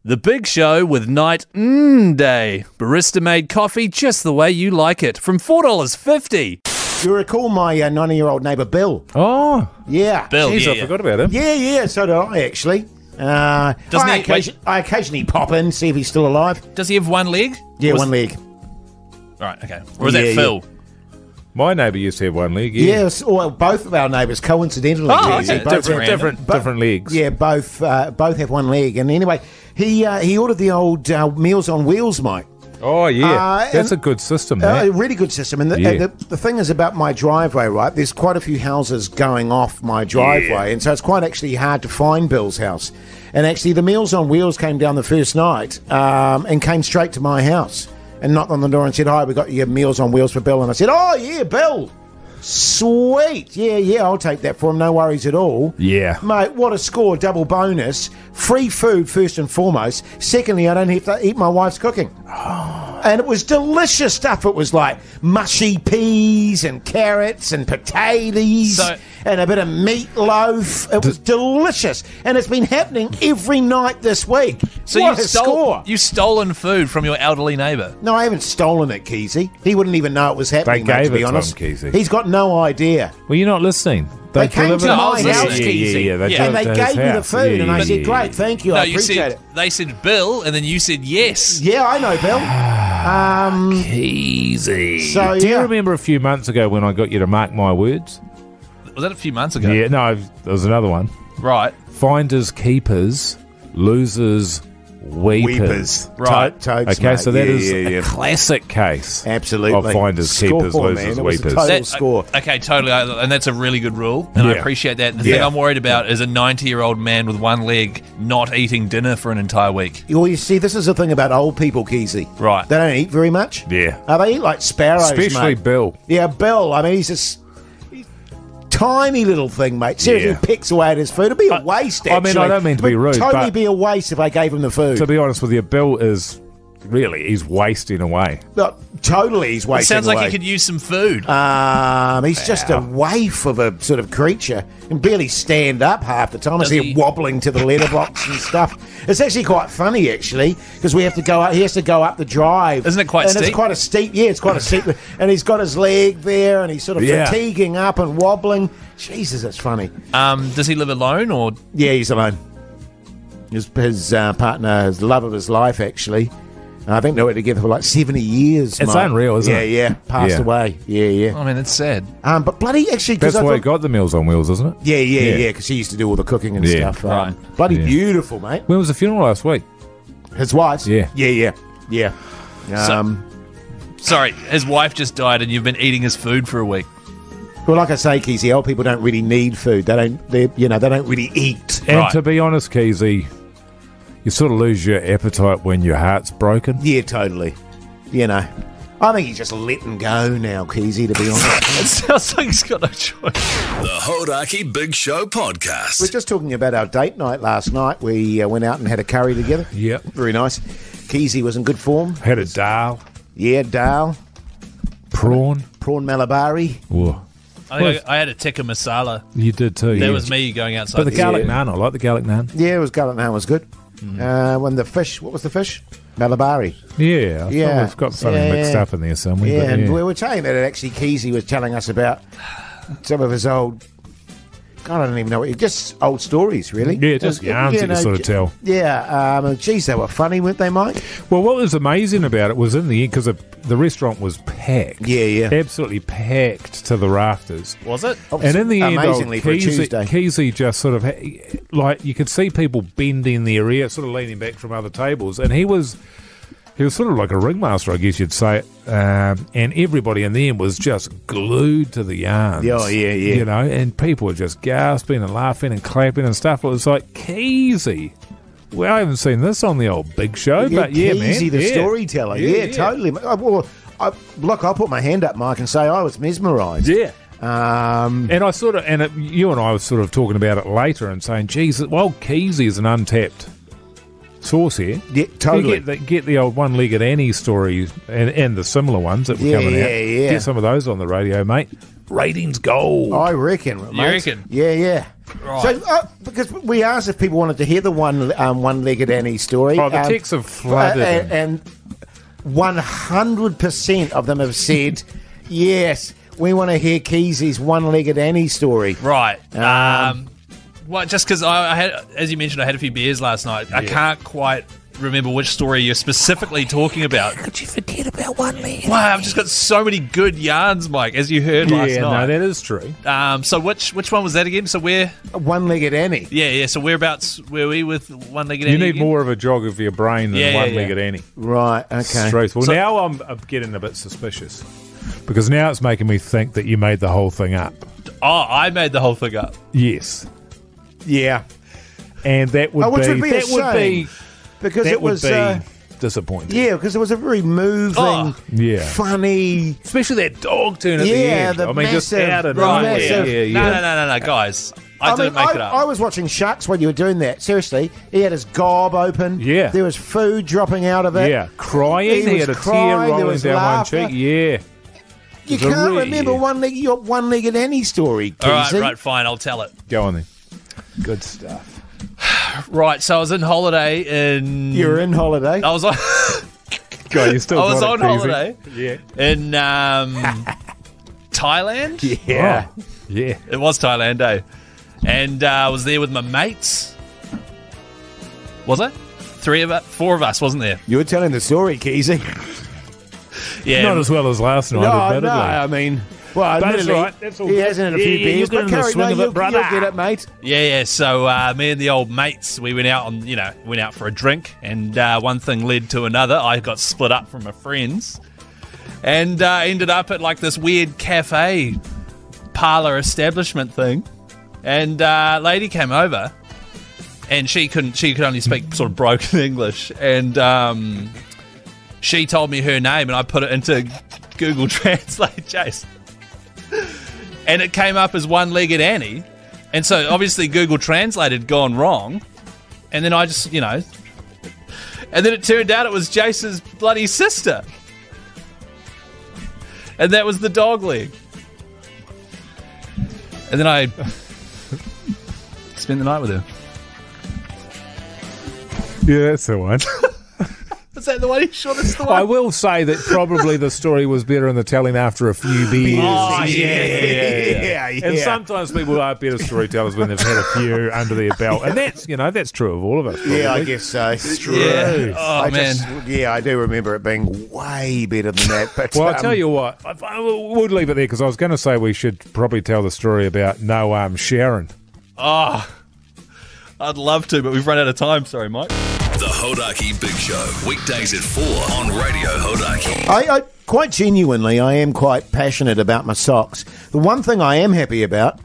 The Big Show with Night Day. Barista-made coffee just the way you like it. From $4.50. You recall my 90-year-old neighbour, Bill? Oh. Yeah. Bill, Jeez, I forgot about him. Yeah, so did I, actually. I occasionally pop in, see if he's still alive. Does he have one leg? Yeah, one leg. Right, okay. Or is that Phil? My neighbour used to have one leg. Yes, well, both of our neighbours, coincidentally. Okay. Different legs. Yeah, both have one leg. And anyway, he ordered the old Meals on Wheels, mate. Oh, yeah. That's a good system, A really good system. And the thing is about my driveway, right? There's quite a few houses going off my driveway. And so it's quite actually hard to find Bill's house. And actually, the Meals on Wheels came down the first night and came straight to my house and knocked on the door and said, "Hi, we got your Meals on Wheels for Bill." And I said, "Oh, yeah, Bill. Sweet. Yeah, I'll take that for him. No worries at all." Yeah. Mate, what a score. Double bonus. Free food, first and foremost. Secondly, I don't have to eat my wife's cooking. And it was delicious stuff. It was like mushy peas and carrots and potatoes and a bit of meatloaf. It was delicious. And it's been happening every night this week. So what a score. You've stolen food from your elderly neighbour. No, I haven't stolen it, Keyzie. He wouldn't even know it was happening, They mate, gave to be it to honest. him, Keyzie. He's got no idea. Well, you're not listening. They came to my house, Keyzie, They and they gave me the food, and I said, yeah. "Great, thank you, I appreciate it." They said Bill, and then you said yes. Yeah, I know, Bill. Easy. So, Do you yeah. remember a few months ago when I got you to mark my words? Was that a few months ago? Yeah, no, there was another one. Right. Finders keepers, losers weepers. Right. Totes, Okay, mate. so that is yeah. a classic case. Absolutely. Of finders, Score, keepers, man. losers, It was a weepers. total score. Okay, totally. And that's a really good rule, and I Yeah. appreciate that. The thing I'm worried about is a 90-year-old man with one leg not eating dinner for an entire week. Well, you see, this is the thing about old people, Keyzie. Right. They don't eat very much. Yeah. They eat like sparrows, Especially mate. Bill. Yeah, Bill. I mean, he's a tiny little thing, mate. Seriously, Yeah. picks away at his food. It'd be a waste, I mean, actually. I don't mean to It be would rude, totally but- be a waste if I gave him the food. To be honest with you, Bill is really, he's wasting away. No, totally, he's It wasting sounds like away. he could use some food. He's just a waif of a sort of creature. He can barely stand up half the time. I Does see he- him wobbling to the letterbox and stuff. It's actually quite funny, actually, because we have to go up. He has to go up the drive. Isn't it quite and steep? It's quite a steep. Yeah, it's quite a steep. And he's got his leg there, and he's sort of fatiguing up and wobbling. Jesus, it's funny. Does he live alone, or Yeah, he's alone. His partner, his love of his life, actually. I think they were together for like 70 years. It's mate. unreal, isn't it? Yeah, passed Yeah. away. Yeah. I mean, it's sad. But bloody, actually, because That's I why he thought, got the Meals on Wheels, isn't it? yeah, because he used to do all the cooking and Yeah. stuff. Right. Bloody Yeah. beautiful, mate. When was the funeral last week? His wife's? Yeah. Yeah. Sorry, his wife just died, and you've been eating his food for a week. Well, like I say, Keyzie, old people don't really need food. They don't really eat. And Right. to be honest, Keyzie, you sort of lose your appetite when your heart's broken. Yeah, totally. I think he's just letting go now, Keyzie, to be honest. It sounds like he's got no choice. The Hodaki Big Show Podcast. We're just talking about our date night last night. We went out and had a curry together. Yep. Very nice. Keyzie was in good form. Had a dal, Yeah, dal, prawn. prawn malabari. Whoa. I think I had a tikka masala. You did too. That yeah. was me going outside. But the garlic Yeah. naan, I like the garlic naan. Yeah, it was garlic naan was good. When the fish, what was the fish? Malabari. Yeah, I Yeah. thought we've got something Yeah, mixed yeah. up in there somewhere. Yeah, but and we were saying that actually Keyzie was telling us about some of his old, God, I don't even know, just old stories, really. Yeah, just yarns that you sort of tell. Yeah, geez, they were funny, weren't they, Mike? Well, what was amazing about it was in the end, because the restaurant was packed. Yeah. Absolutely packed to the rafters. Was it? And in the end, amazingly for a Tuesday. Keyzie just sort of, like, you could see people bending their ear, sort of leaning back from other tables, and he was sort of like a ringmaster, I guess you'd say. And everybody in the end was just glued to the yarns. Oh, yeah. You know, and people were just gasping and laughing and clapping and stuff. It was like, Keyzie. Well, I haven't seen this on the old Big Show, but yeah, man. Keyzie, the yeah. storyteller. Yeah, totally. Look, I'll put my hand up, Mike, and say I was mesmerised. Yeah. Um, And I sort of, you and I were sort of talking about it later and saying, geez, well, Keyzie is an untapped source here. yeah, totally. You get the old one-legged Annie story and the similar ones that were coming out. Yeah. Get some of those on the radio, mate. Ratings gold. I reckon. Mate. reckon? Yeah. Right. So, because we asked if people wanted to hear the one-legged Annie story. Oh, the texts have flooded in. And 100% of them have said, yes, we want to hear Keyzie's one-legged Annie story. Right. Well, just because I had, as you mentioned, I had a few beers last night. I can't quite remember which story you're specifically talking about. How could you forget about one-legged? Wow, I've just got so many good yarns, Mike, as you heard last night. No, that is true. So which one was that again? So where? One-legged Annie. Yeah. So whereabouts were we with one-legged Annie? You need again? more of a jog of your brain than one-legged Annie. Right, okay. Truthful. So, now I'm getting a bit suspicious because now it's making me think that you made the whole thing up. Oh, I made the whole thing up. Yes. Yeah. And that would which would be a that would shame, be because that it was would be disappointing. Yeah, because it was a very moving, funny, especially that dog turn at the end. The just massive, out of massive. No, guys. I didn't make it up. I was watching Sharks when you were doing that. Seriously, he had his gob open. Yeah, there was food dropping out of it. Yeah, crying. He had a tear rolling down laughter. one cheek. Yeah. You can't remember your one-legged Annie story, Keyzie. All right, fine. I'll tell it. Go on then. Good stuff. Right, so I was in holiday in... You were in holiday? I was on... God, you still I was on holiday. Yeah. In Thailand? Yeah. Oh, yeah. It was Thailand, eh? And I was there with my mates. Was it? 4 of us, wasn't there? You were telling the story, Keyzie. Yeah. Not as well as last night, admittedly. No, I mean... Well, that's right. That's all he hasn't had a few beers, but carry on, you'll get it, mate. Yeah. So me and the old mates, we went out for a drink, and one thing led to another. I got split up from my friends, and ended up at like this weird cafe parlor establishment thing. And a lady came over, and she could only speak sort of broken English, and she told me her name, and I put it into Google Translate, Jase. And it came up as one-legged Annie. And so, obviously, Google Translate had gone wrong. And then I just, And then it turned out it was Jase's bloody sister. And that was the dog leg. And then I spent the night with her. Yeah, that's the one. Is that the one? Are you sure that's the one? I will say that probably the story was better in the telling after a few beers. Oh, yeah. And sometimes people are better storytellers when they've had a few under their belt. And that's true of all of us. Probably. Yeah, I guess so. It's true. Yeah. Oh, man. I do remember it being way better than that. But, well, I'll tell you what. I would leave it there because I was going to say we should probably tell the story about No Sharon. Oh, I'd love to, but we've run out of time. Sorry, Mike. The Hodaki Big Show, weekdays at 4 on Radio Hodaki. I quite genuinely, I am quite passionate about my socks. The one thing I am happy about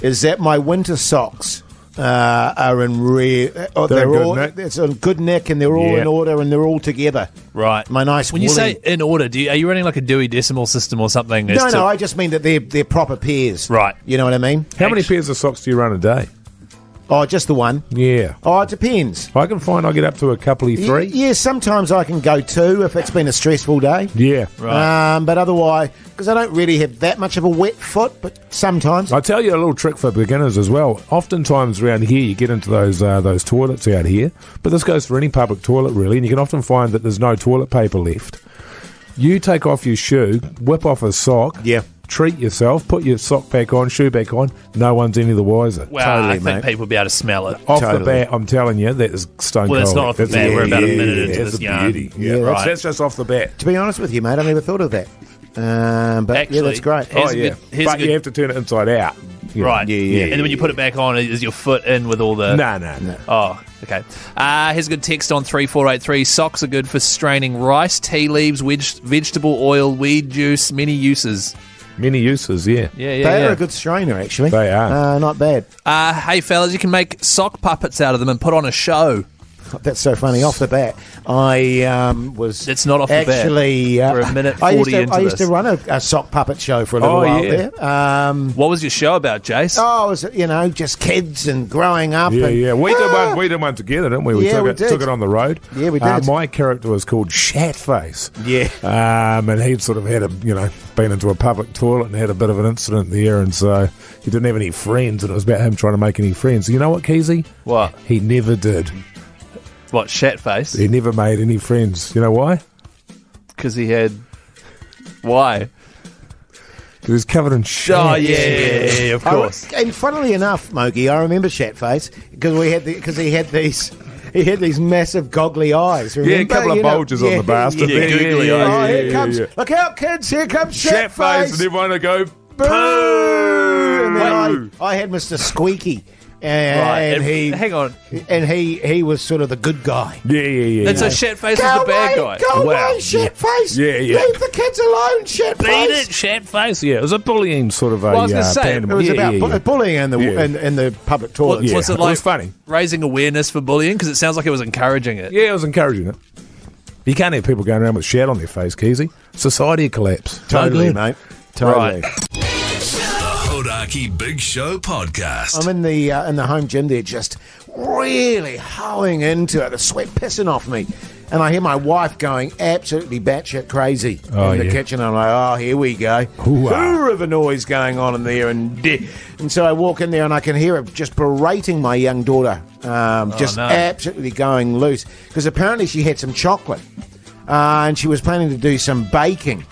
is that my winter socks are in it's a good nick, and they're all in order, and they're all together. Right. My nice. When you say in order, are you running like a Dewey Decimal System or something? No, I just mean that they're proper pairs. Right. You know what I mean? How many pairs of socks do you run a day? Oh, just the one? Yeah. Oh, it depends. I can find I get up to a couple of 3. Yeah, sometimes I can go 2 if it's been a stressful day. Yeah. Right. But otherwise, because I don't really have that much of a wet foot, but sometimes. I'll tell you a little trick for beginners as well. Oftentimes around here you get into those toilets out here, but this goes for any public toilet really, and you can often find that there's no toilet paper left. You take off your shoe, whip off a sock. Yeah. Treat yourself, put your sock back on, shoe back on, no one's any the wiser. Well, totally, I think people will be able to smell it. Off the bat, I'm telling you, that is stone cold. Well, it's not off the bat. We're about a minute into this yarn. Yeah, right. That's just off the bat. To be honest with you, mate, I never thought of that. But actually, yeah, that's great. But you have to turn it inside out. Yeah. Right. Yeah. And then when you put it back on, is your foot in with all the... No. Oh, okay. Here's a good text on 3483. Socks are good for straining rice, tea leaves, vegetable oil, weed juice, many uses. Many uses, yeah. Yeah. They are a good strainer, actually. They are. Not bad. Hey, fellas, you can make sock puppets out of them and put on a show. that's so funny. Off the bat, I was. It's not off the bat. Actually, we're a minute 40 into I used this. to run a sock puppet show for a little while there. What was your show about, Jase? Oh, it was, just kids and growing up. Yeah, and, yeah. We did one together, didn't we? We took it on the road. Yeah, we did. My character was called Shatface. Yeah. And he'd sort of had been into a public toilet and had a bit of an incident there, and so he didn't have any friends, and it was about him trying to make any friends. You know what, Keyzie? What? He never did. What, Shatface? He never made any friends. You know why? Because he had... Why? Because he was covered in shit. Oh, yeah, of course. And funnily enough, Moki, I remember Shatface because he had these massive goggly eyes. Remember? Yeah, a couple of bulges on the bastard. Yeah, googly eyes. Oh, here comes. Look out, kids! Here comes Shatface, and Shatface. everyone would go, Boo! And then Boo! I had Mr. Squeaky. And Right, he hang on. and he was sort of the good guy. Yeah. And so Shatface was the bad guy. Go Wow. away, Shatface! Yeah. Leave the kids alone, Shatface! Beat it, Shatface. Yeah, it was a bullying sort of a. Well, I was gonna say, tandem. It was about yeah. bullying in the Yeah. in the public toilet. Yeah. Was it It like was funny. raising awareness for bullying? Because it sounds like it was encouraging it. Yeah, I was encouraging it. You can't have people going around with shat on their face, Keyzie. Society would collapse. Totally, No good. mate. Totally. Right. Hodaki Big Show podcast. I'm in the home gym there, just really hoeing into it, the sweat pissing off me, and I hear my wife going absolutely batshit crazy in the kitchen. I'm like, oh, here we go. Hoorah of a noise going on in there, and so I walk in there and I can hear her just berating my young daughter, absolutely going loose because apparently she had some chocolate and she was planning to do some baking.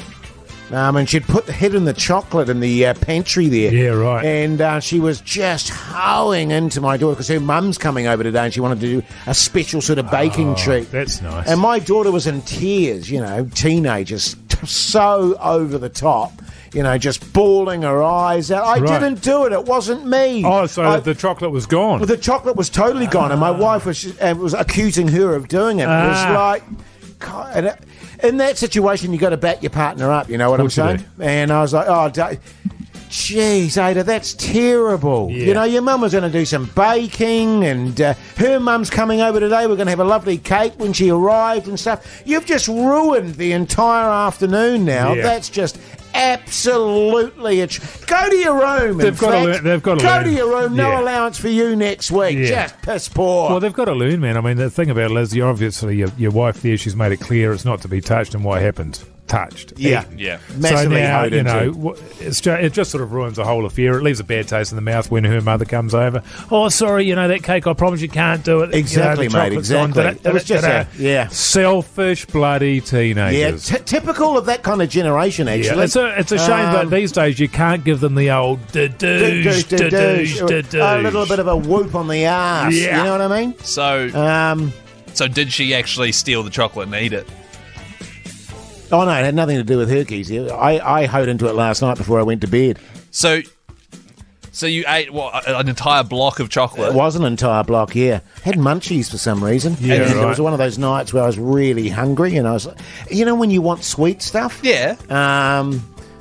And she'd hidden the chocolate in the pantry there. Yeah, right. And she was just howling into my daughter because her mum's coming over today and she wanted to do a special sort of baking treat. That's nice. And my daughter was in tears, teenagers, so over the top, just bawling her eyes out. I didn't do it. It wasn't me. Oh, so the chocolate was gone. Well, the chocolate was totally gone, and my wife was accusing her of doing it. It was like... God, in that situation, you got to back your partner up. You know what I'm saying? And I was like, "Oh, jeez, Ada, that's terrible." Yeah. Your mum was going to do some baking, and her mum's coming over today. We're going to have a lovely cake when she arrived and stuff. You've just ruined the entire afternoon now. Yeah. That's just absolutely go to your room. They've got to go learn. to your room. No Yeah. allowance for you next week. Yeah. Just piss poor. Well, they've got to learn, man. I mean, the thing about Liz, obviously your wife there, she's made it clear it's not to be touched, and what happens? Touched. Yeah. Eaten. Yeah. Massively so now, hoed into. it just sort of ruins the whole affair. It leaves a bad taste in the mouth when her mother comes over. Oh, sorry, that cake, I promise you can't do it. Exactly, the mate, chocolate's gone. exactly. It was just selfish bloody Yeah, teenagers. typical of that kind of generation, actually. Yeah, it's a shame, but these days you can't give them the old da-douche, da-douche, da-douche. A little bit of a whoop on the arse. Yeah. You know what I mean? So did she actually steal the chocolate and eat it? Oh, no, it had nothing to do with her, Keyzie. I hoed into it last night before I went to bed. So you ate an entire block of chocolate? It was an entire block, yeah. Had munchies for some reason. Yeah, and right. It was one of those nights where I was really hungry, and I was like, when you want sweet stuff? Yeah.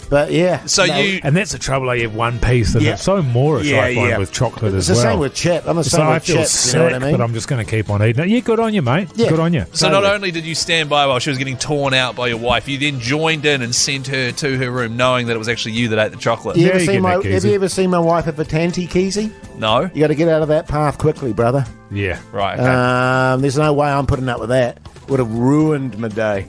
But yeah. So no. And that's the trouble. You have one piece, and Yeah. it's so Moorish. I find with chocolate It's as well. the same with chip. I'm the So same I with feel chips. sick, You know what I mean? but I'm just going to keep on eating it. Yeah, good on you, mate. Yeah. Good on you. So not only did you stand by while she was getting torn out by your wife, you then joined in and sent her to her room knowing that it was actually you that ate the chocolate. You Yeah, ever you seen get that, have Keyzie. you ever seen my wife at the tanty, Keyzie? No? You got to get out of that path quickly, brother. Yeah. Right, okay. There's no way I'm putting up with that. Would have ruined my day.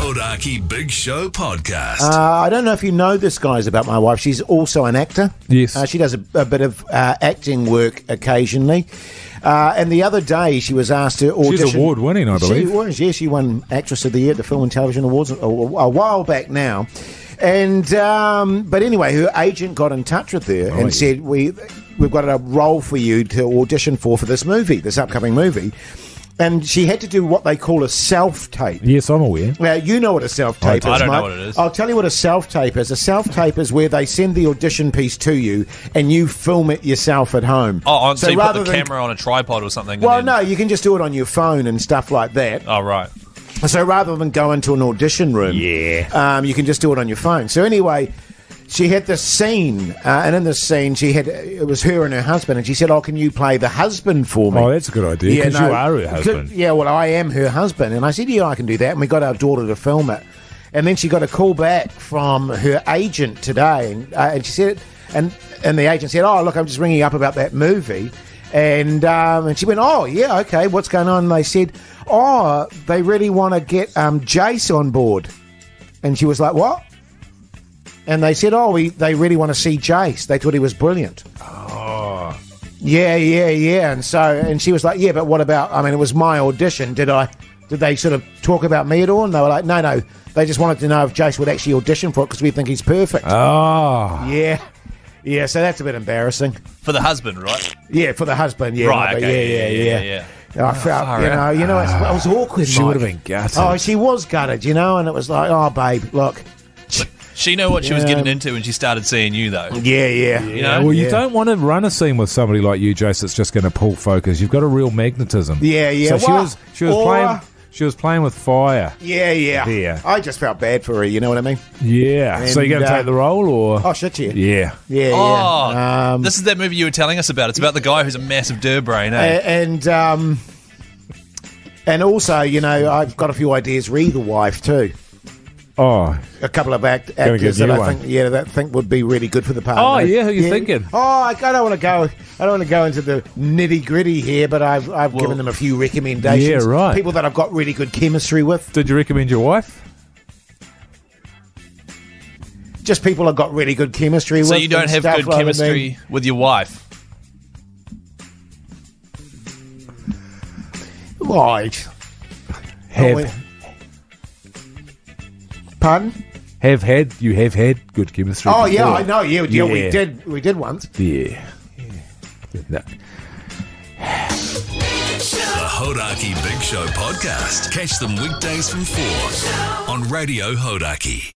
Hodaki Big Show podcast. I don't know if you know this, guys, about my wife. She's also an actor. Yes. She does a bit of acting work occasionally. And the other day, she was asked to audition. She's award-winning, I believe. She was, yeah. She won Actress of the Year at the Film and Television Awards a while back now. And but anyway, her agent got in touch with her and said, we've got a role for you to audition for this movie, this upcoming movie. And she had to do what they call a self-tape. Yes, I'm aware. Now, you know what a self-tape is, I don't know mate. what it is. I'll tell you what a self-tape is. A self-tape is where they send the audition piece to you and you film it yourself at home. Oh, so you put the than- camera on a tripod or something? Well, and then... no, you can just do it on your phone and stuff like that. Oh, right. So rather than go into an audition room, you can just do it on your phone. So anyway, she had this scene, and in this scene, it was her and her husband, and she said, "Oh, can you play the husband for me?" Oh, that's a good idea, because you are her husband. Yeah, well, I am her husband, and I said, "Yeah, I can do that." And we got our daughter to film it, and then she got a call back from her agent today, and she said, and the agent said, "Oh, look, I'm just ringing up about that movie." And she went, "Oh, yeah, okay, what's going on?" And they said, "Oh, they really want to get Jase on board." And she was like, "What?" And they said, "Oh, they really want to see Jase. They thought he was brilliant." Oh. Yeah. And she was like, "Yeah, but what about, I mean, it was my audition. Did they sort of talk about me at all?" And they were like, no. They just wanted to know if Jase would actually audition for it because we think he's perfect. Oh. Yeah, so that's a bit embarrassing. For the husband, right? Yeah, for the husband, yeah. Right, okay. Yeah. I felt, I was awkward. She would have been gutted. Oh, she was gutted, and it was like, "Oh, babe, look." She knew what she was getting into when she started seeing you, though. Yeah. You know? Well, you don't want to run a scene with somebody like you, Jase, that's just going to pull focus. You've got a real magnetism. Yeah. So she was playing with fire. Yeah. Yeah. I just felt bad for her, you know what I mean? Yeah. And, so you're going to take the role, or? Oh, shit, yeah. Yeah. Yeah. Oh, this is that movie you were telling us about. It's about the guy who's a massive brain, eh? And also, I've got a few ideas re The Wife too. Oh, a couple of actors that I think would be really good for the part. Oh, yeah, who are you thinking? Oh, I don't want to go into the nitty gritty here, but I've given them a few recommendations. Yeah, right. People that I've got really good chemistry with. Did you recommend your wife? Just people I've got really good chemistry with. So you don't have good chemistry with your wife? Right. Pardon? You have had good chemistry. Oh, before. yeah, I know. Yeah, we did once. Yeah. No. The Hodaki Big Show podcast. Catch them weekdays from 4 on Radio Hodaki.